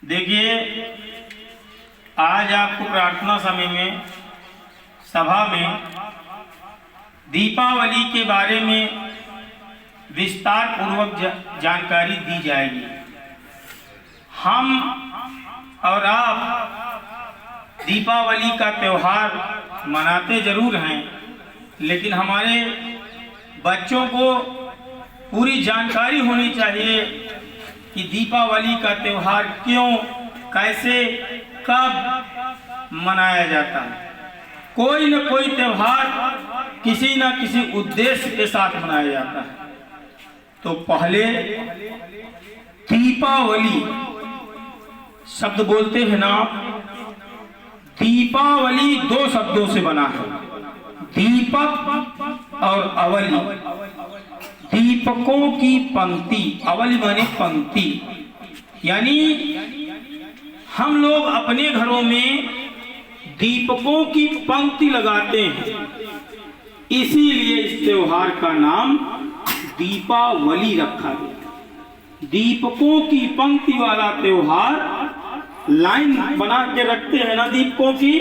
देखिए, आज आपको प्रार्थना समय में सभा में दीपावली के बारे में विस्तार पूर्वक जानकारी दी जाएगी। हम और आप दीपावली का त्यौहार मनाते जरूर हैं, लेकिन हमारे बच्चों को पूरी जानकारी होनी चाहिए कि दीपावली का त्यौहार क्यों, कैसे, कब मनाया जाता है। कोई न कोई त्यौहार किसी न किसी उद्देश्य के साथ मनाया जाता है। तो पहले दीपावली शब्द बोलते हैं ना, दीपावली दो शब्दों से बना है, दीपक और अवली। दीपकों की पंक्ति, अवली माने पंक्ति, यानी हम लोग अपने घरों में दीपकों की पंक्ति लगाते हैं, इसीलिए इस त्योहार का नाम दीपावली रखा गया। दीपकों की पंक्ति वाला त्योहार, लाइन बना के रखते हैं ना दीपकों की,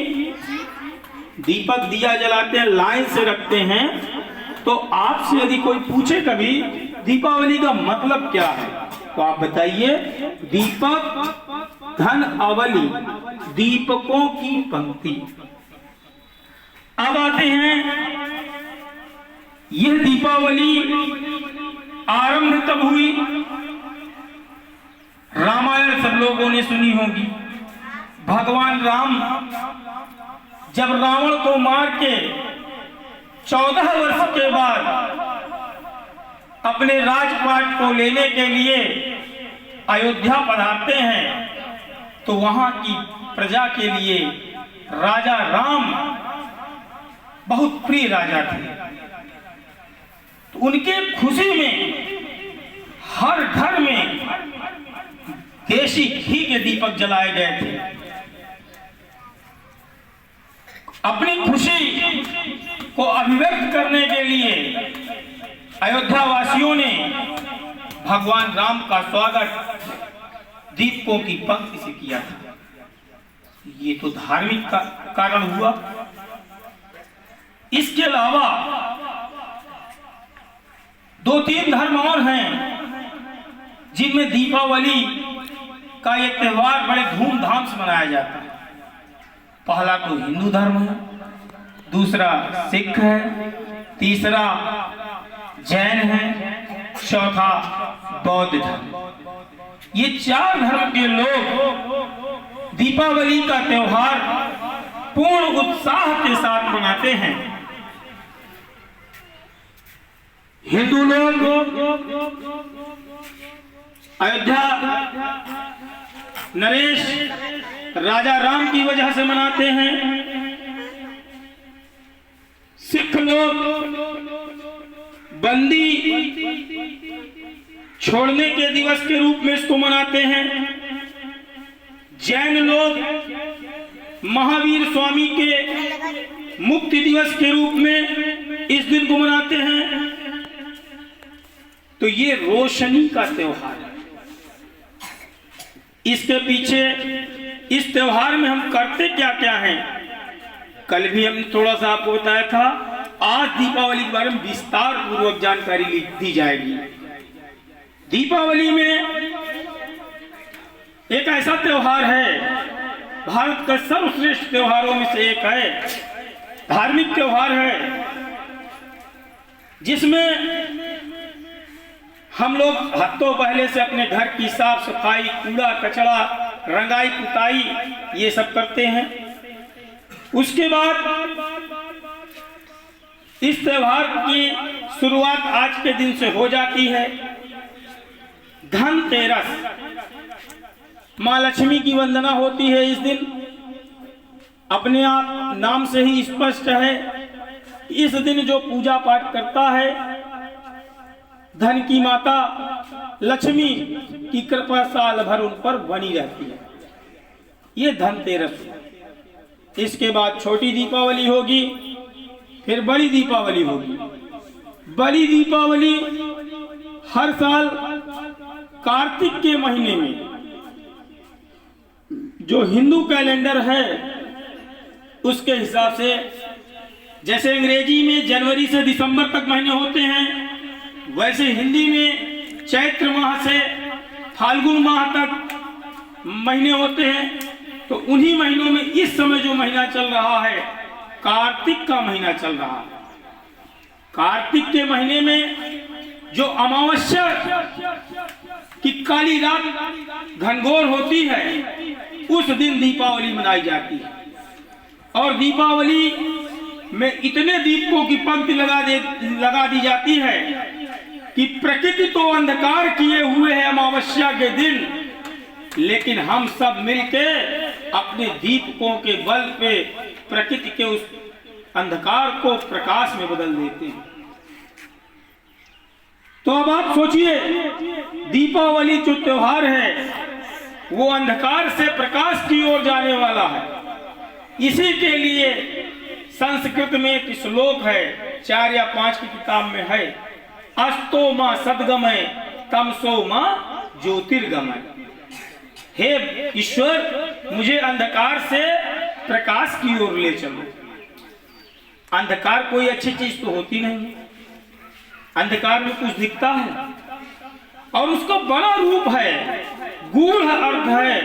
दीपक दिया जलाते हैं, लाइन से रखते हैं। तो आपसे यदि कोई पूछे कभी दीपावली का मतलब क्या है, तो आप बताइए, दीपक धन अवली, दीपकों की पंक्ति। अब आते हैं, यह दीपावली आरंभ तब हुई, रामायण सब लोगों ने सुनी होगी। भगवान राम जब रावण को मार के 14 वर्ष के बाद अपने राजपाट को लेने के लिए अयोध्या पधारते हैं, तो वहां की प्रजा के लिए राजा राम बहुत प्रिय राजा थे। तो उनके खुशी में हर घर में देशी घी के दीपक जलाए गए थे। अपनी खुशी को अभिव्यक्त करने के लिए अयोध्या वासियों ने भगवान राम का स्वागत दीपकों की पंक्ति से किया था। ये तो धार्मिक कारण हुआ। इसके अलावा 2-3 धर्म और हैं जिनमें दीपावली का ये त्योहार बड़े धूमधाम से मनाया जाता है। पहला तो हिंदू धर्म है, दूसरा सिख है, तीसरा जैन है, चौथा बौद्ध धर्म। ये 4 धर्म के लोग दीपावली का त्योहार पूर्ण उत्साह के साथ मनाते हैं। हिंदू लोग अयोध्या नरेश राजा राम की वजह से मनाते हैं। सिख लोग बंदी छोड़ने के दिवस के रूप में इसको मनाते हैं। जैन लोग महावीर स्वामी के मुक्ति दिवस के रूप में इस दिन को मनाते हैं। तो ये रोशनी का त्योहार है। इसके पीछे इस त्योहार में हम करते क्या क्या हैं, कल भी हमने थोड़ा सा आपको बताया था। आज दीपावली के बारे में विस्तार पूर्वक जानकारी दी जाएगी। दीपावली में एक ऐसा त्योहार है, भारत का सर्वश्रेष्ठ त्योहारों में से एक है, धार्मिक त्योहार है, जिसमें हम लोग हफ्तों पहले से अपने घर की साफ सफाई, कूड़ा कचरा, रंगाई पुताई ये सब करते हैं। उसके बाद इस त्योहार की शुरुआत आज के दिन से हो जाती है। धनतेरस, माँ लक्ष्मी की वंदना होती है इस दिन। अपने आप नाम से ही स्पष्ट है, इस दिन जो पूजा पाठ करता है, धन की माता लक्ष्मी की कृपा साल भर उन पर बनी रहती है। ये धनतेरस। इसके बाद छोटी दीपावली होगी, फिर बड़ी दीपावली होगी। बड़ी दीपावली हर साल कार्तिक के महीने में जो हिंदू कैलेंडर है उसके हिसाब से, जैसे अंग्रेजी में जनवरी से दिसंबर तक महीने होते हैं, वैसे हिंदी में चैत्र माह से फाल्गुन माह तक महीने होते हैं। तो उन्हीं महीनों में इस समय जो महीना चल रहा है कार्तिक का महीना चल रहा है। कार्तिक के महीने में जो अमावस्या की काली रात घनघोर होती है, उस दिन दीपावली मनाई जाती है। और दीपावली में इतने दीपकों की पंक्ति लगा दी जाती है कि प्रकृति तो अंधकार किए हुए है अमावस्या के दिन, लेकिन हम सब मिलके अपने दीपकों के बल पे प्रकृति के उस अंधकार को प्रकाश में बदल देते हैं। तो अब आप सोचिए, दीपावली जो त्योहार है वो अंधकार से प्रकाश की ओर जाने वाला है। इसी के लिए संस्कृत में एक श्लोक है, 4 या 5 की किताब में है, अस्तो मां सद्गमय तमसो मां ज्योतिर्गमय। हे ईश्वर, मुझे अंधकार से प्रकाश की ओर ले चलो। अंधकार कोई अच्छी चीज तो होती नहीं, अंधकार में कुछ दिखता है और उसका बड़ा रूप है, गूढ़ अर्थ है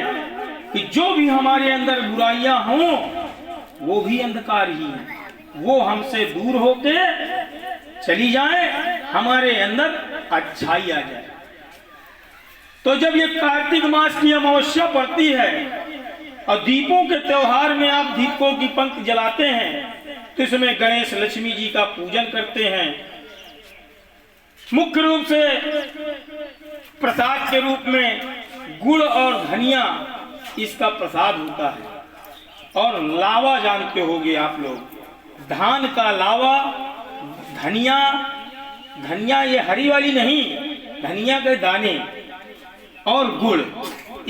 कि जो भी हमारे अंदर बुराइयां हों वो भी अंधकार ही है, वो हमसे दूर होके चली जाए, हमारे अंदर अच्छाई आ जाए। तो जब ये कार्तिक मास की अमावस्या पड़ती है और दीपों के त्योहार में आप दीपों की पंक्ति जलाते हैं, तो इसमें गणेश लक्ष्मी जी का पूजन करते हैं। मुख्य रूप से प्रसाद के रूप में गुड़ और धनिया इसका प्रसाद होता है। और लावा जानते होंगे आप लोग, धान का लावा, धनिया, धनिया ये हरी वाली नहीं, धनिया के दाने और गुड़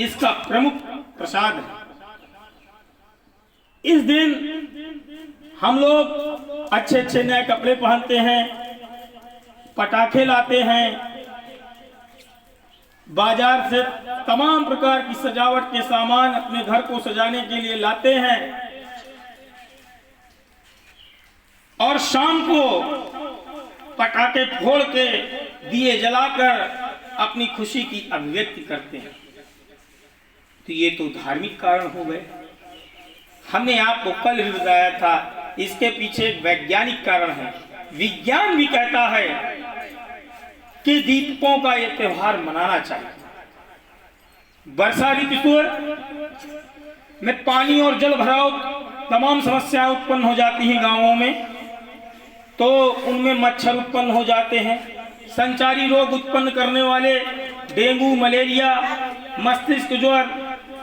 इसका प्रमुख प्रसाद है। इस दिन हम लोग अच्छे अच्छे नए कपड़े पहनते हैं, पटाखे लाते हैं, बाजार से तमाम प्रकार की सजावट के सामान अपने घर को सजाने के लिए लाते हैं और शाम को पटाखे फोड़ के दिए जलाकर अपनी खुशी की अभिव्यक्ति करते हैं। तो ये तो धार्मिक कारण हो गए। हमने आपको कल भी बताया था, इसके पीछे एक वैज्ञानिक कारण है। विज्ञान भी कहता है कि दीपकों का ये त्योहार मनाना चाहिए। वर्षा ऋतु में पानी और जल भराव तमाम समस्याएं उत्पन्न हो जाती हैं गांवों में, तो उनमें मच्छर उत्पन्न हो जाते हैं, संचारी रोग उत्पन्न करने वाले डेंगू, मलेरिया, मस्तिष्क ज्वर,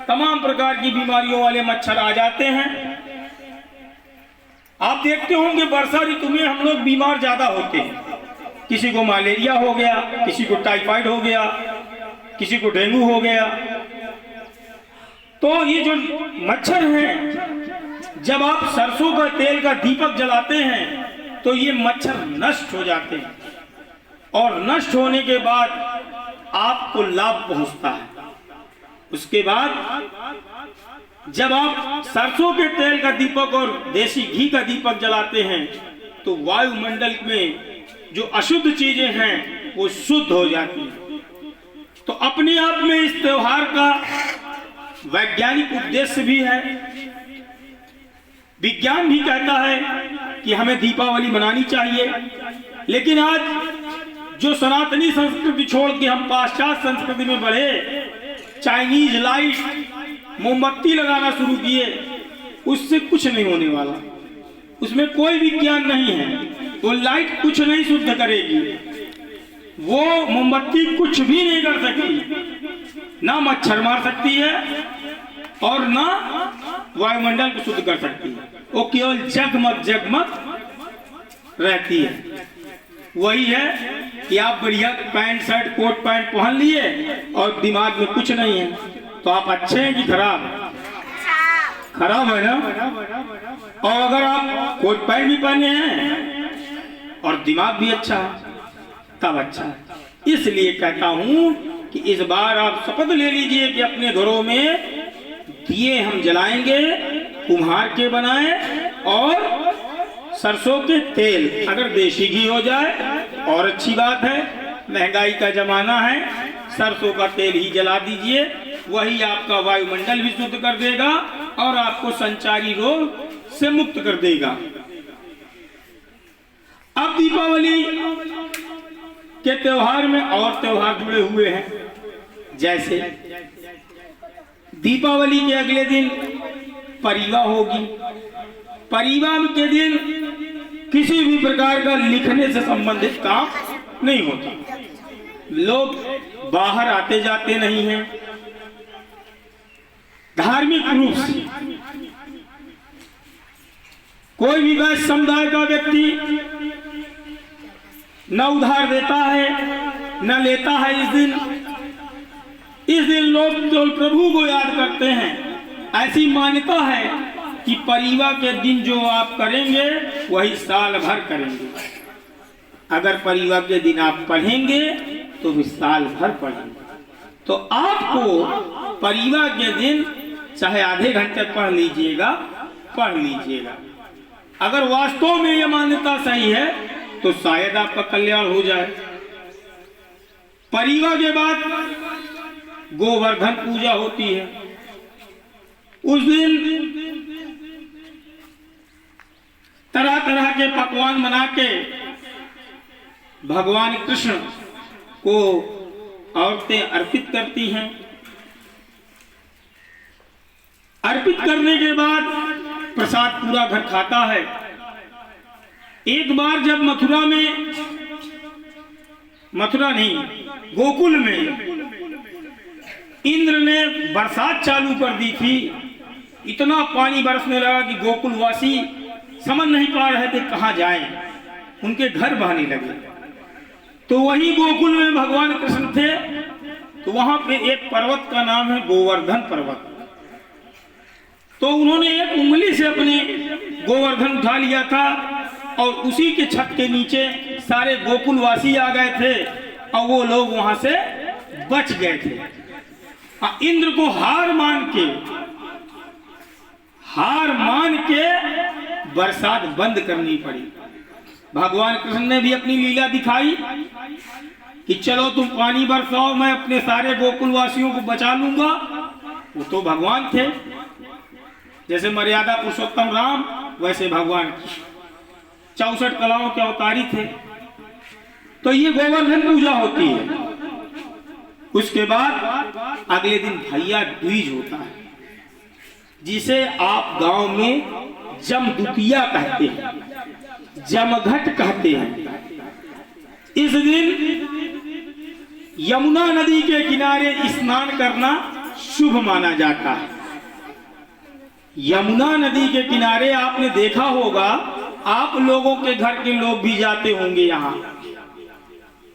तमाम प्रकार की बीमारियों वाले मच्छर आ जाते हैं। आप देखते होंगे वर्षा ऋतु में हम लोग बीमार ज्यादा होते हैं। किसी को मलेरिया हो गया, किसी को टाइफाइड हो गया, किसी को डेंगू हो गया। तो ये जो मच्छर हैं, जब आप सरसों का तेल का दीपक जलाते हैं तो ये मच्छर नष्ट हो जाते हैं और नष्ट होने के बाद आपको लाभ पहुंचता है। उसके बाद जब आप सरसों के तेल का दीपक और देसी घी का दीपक जलाते हैं तो वायुमंडल में जो अशुद्ध चीजें हैं वो शुद्ध हो जाती हैं। तो अपने आप में इस त्योहार का वैज्ञानिक उद्देश्य भी है। विज्ञान भी कहता है कि हमें दीपावली मनानी चाहिए, लेकिन आज जो सनातनी संस्कृति छोड़ के हम पाश्चात्य संस्कृति में बढ़े, चाइनीज लाइट, मोमबत्ती लगाना शुरू किए, उससे कुछ नहीं होने वाला। उसमें कोई विज्ञान नहीं है। वो लाइट कुछ नहीं शुद्ध करेगी, वो मोमबत्ती कुछ भी नहीं कर सकती, ना मच्छर मार सकती है और ना वायुमंडल को शुद्ध कर सकती है। वो केवल जगमग जगमग रहती है। वही है कि आप बढ़िया पैंट शर्ट कोट पैंट पहन लिए और दिमाग में कुछ नहीं है, तो आप अच्छे हैं कि खराब? खराब है ना। और अगर आप कोट पैंट भी पहने हैं और दिमाग भी अच्छा है तब अच्छा है। इसलिए कहता हूं कि इस बार आप शपथ ले लीजिए कि अपने घरों में दिए हम जलाएंगे कुम्हार के बनाए, और सरसों के तेल, अगर देसी घी हो जाए और अच्छी बात है, महंगाई का जमाना है, सरसों का तेल ही जला दीजिए, वही आपका वायुमंडल भी शुद्ध कर देगा और आपको संचारी रोग से मुक्त कर देगा। अब दीपावली के त्योहार में और त्योहार जुड़े हुए हैं, जैसे दीपावली के अगले दिन परिवा होगी। परिवा के दिन किसी भी प्रकार का लिखने से संबंधित काम नहीं होता, लोग बाहर आते जाते नहीं हैं। धार्मिक रूप से कोई भी वैश्य समुदाय का व्यक्ति न उधार देता है न लेता है। इस दिन लोग केवल प्रभु को याद करते हैं। ऐसी मान्यता है कि परिवा के दिन जो आप करेंगे वही साल भर करेंगे। अगर परिवा के दिन आप पढ़ेंगे तो भी साल भर पढ़ेंगे। तो आपको परिवा के दिन चाहे आधे घंटे पढ़ लीजिएगा, पढ़ लीजिएगा। अगर वास्तव में यह मान्यता सही है तो शायद आपका कल्याण हो जाए। परिवा के बाद गोवर्धन पूजा होती है। उस दिन तरह तरह के पकवान बना के भगवान कृष्ण को औरतें अर्पित करती हैं। अर्पित करने के बाद प्रसाद पूरा घर खाता है। एक बार जब मथुरा नहीं, गोकुल में इंद्र ने बरसात चालू कर दी थी। इतना पानी बरसने लगा कि गोकुलवासी समझ नहीं पा रहे थे कहां जाएं, उनके घर बहने लगे। तो वहीं गोकुल में भगवान कृष्ण थे, तो वहां पे एक पर्वत का नाम है गोवर्धन पर्वत। तो उन्होंने एक उंगली से अपने गोवर्धन उठा लिया था और उसी के छत के नीचे सारे गोकुलवासी आ गए थे और वो लोग वहां से बच गए थे। इंद्र को हार मान के बरसात बंद करनी पड़ी। भगवान कृष्ण ने भी अपनी लीला दिखाई कि चलो तुम पानी बरसाओ, मैं अपने सारे गोकुलवासियों को बचा लूंगा। वो तो भगवान थे, जैसे मर्यादा पुरुषोत्तम राम वैसे भगवान 64 कलाओं के अवतारी थे। तो ये गोवर्धन पूजा होती है। उसके बाद अगले दिन भैया दूज होता है, जिसे आप गांव में जमदुतिया कहते हैं, जमघट कहते हैं। इस दिन यमुना नदी के किनारे स्नान करना शुभ माना जाता है। यमुना नदी के किनारे आपने देखा होगा, आप लोगों के घर के लोग भी जाते होंगे। यहाँ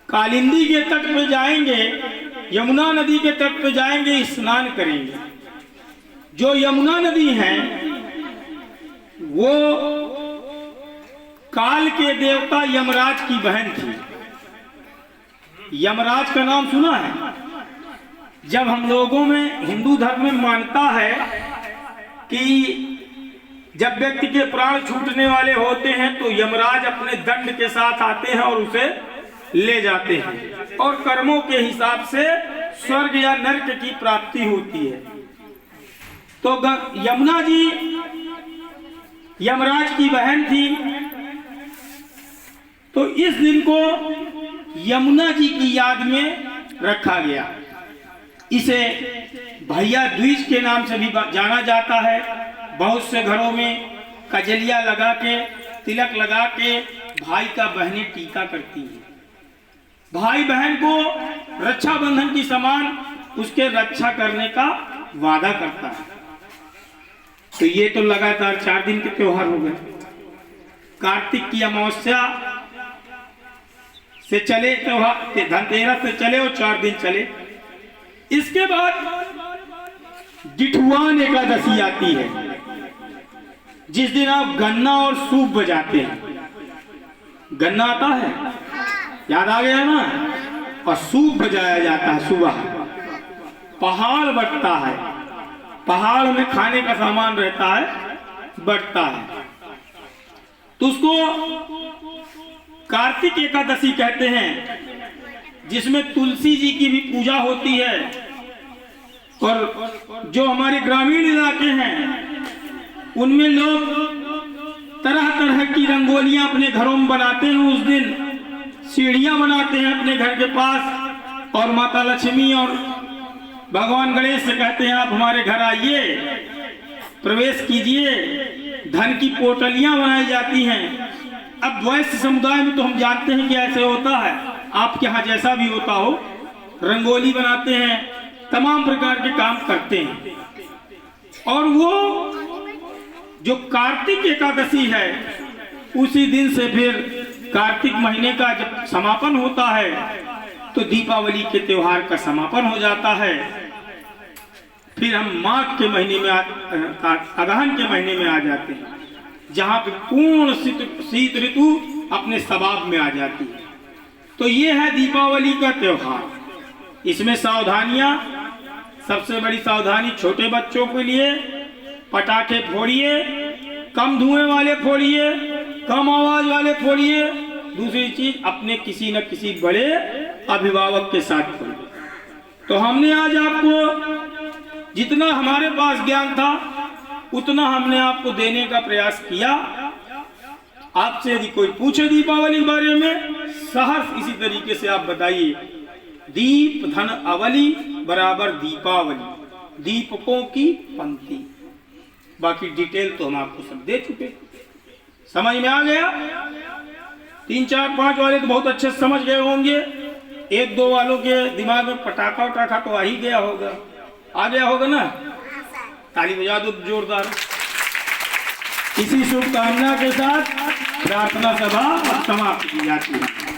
कालिंदी के तट पे जाएंगे, यमुना नदी के तट पे जाएंगे, स्नान करेंगे। जो यमुना नदी है वो काल के देवता यमराज की बहन थी। यमराज का नाम सुना है? जब हम लोगों में हिंदू धर्म में मानता है कि जब व्यक्ति के प्राण छूटने वाले होते हैं तो यमराज अपने दंड के साथ आते हैं और उसे ले जाते हैं और कर्मों के हिसाब से स्वर्ग या नरक की प्राप्ति होती है। तो यमुना जी यमराज की बहन थी। तो इस दिन को यमुना जी की याद में रखा गया। इसे भैया दूज के नाम से भी जाना जाता है। बहुत से घरों में कजलिया लगा के, तिलक लगा के भाई का बहनें टीका करती हैं। भाई बहन को रक्षाबंधन की समान उसके रक्षा करने का वादा करता है। तो ये तो लगातार 4 दिन के त्योहार हो गए। कार्तिक की अमावस्या से चले त्योहार, धनतेरस से चले और 4 दिन चले। इसके बाद जिठुआन एकादशी आती है, जिस दिन आप गन्ना और सूप बजाते हैं। गन्ना आता है, याद आ गया ना? और सूप बजाया जाता है। सुबह पहाड़ बटता है पहाड़ में खाने का सामान रहता है, बढ़ता है, तो उसको कार्तिक एकादशी कहते हैं, जिसमें तुलसी जी की भी पूजा होती है। और जो हमारे ग्रामीण इलाके हैं उनमें लोग तरह तरह की रंगोलियां अपने घरों में बनाते हैं। उस दिन सीढ़ियां बनाते हैं अपने घर के पास, और माता लक्ष्मी और भगवान गणेश से कहते हैं आप हमारे घर आइए, प्रवेश कीजिए। धन की पोटलियां बनाई जाती हैं। अब वैश्य समुदाय में तो हम जानते हैं कि ऐसे होता है, आपके यहाँ जैसा भी होता हो, रंगोली बनाते हैं, तमाम प्रकार के काम करते हैं। और वो जो कार्तिक एकादशी है, उसी दिन से फिर कार्तिक महीने का जब समापन होता है तो दीपावली के त्योहार का समापन हो जाता है। फिर हम माघ के महीने में अगहन के महीने में आ जाते हैं, जहाँ पे पूर्ण शीत ऋतु अपने स्वभाव में आ जाती है। तो ये है दीपावली का त्योहार। इसमें सावधानियां, सबसे बड़ी सावधानी छोटे बच्चों के लिए, पटाखे फोड़िए, कम धुएं वाले फोड़िए, कम आवाज वाले फोड़िए। दूसरी चीज, अपने किसी न किसी बड़े अभिभावक के साथ फोड़िए। तो हमने आज आपको जितना हमारे पास ज्ञान था उतना हमने आपको देने का प्रयास किया। आपसे यदि कोई पूछे दीपावली के बारे में, सहर्ष इसी तरीके से आप बताइए, दीप धन अवली बराबर दीपावली, दीपकों की पंक्ति। बाकी डिटेल तो हम आपको सब दे चुके, समझ में आ गया। 3 4 5 वाले तो बहुत अच्छे समझ गए होंगे। 1 2 वालों के दिमाग में पटाखा उटाखा तो आ ही गया होगा, आ गया होगा ना। ताली बजा दो जोरदार। इसी शुभकामना के साथ प्रार्थना सभा समाप्त की जाती है।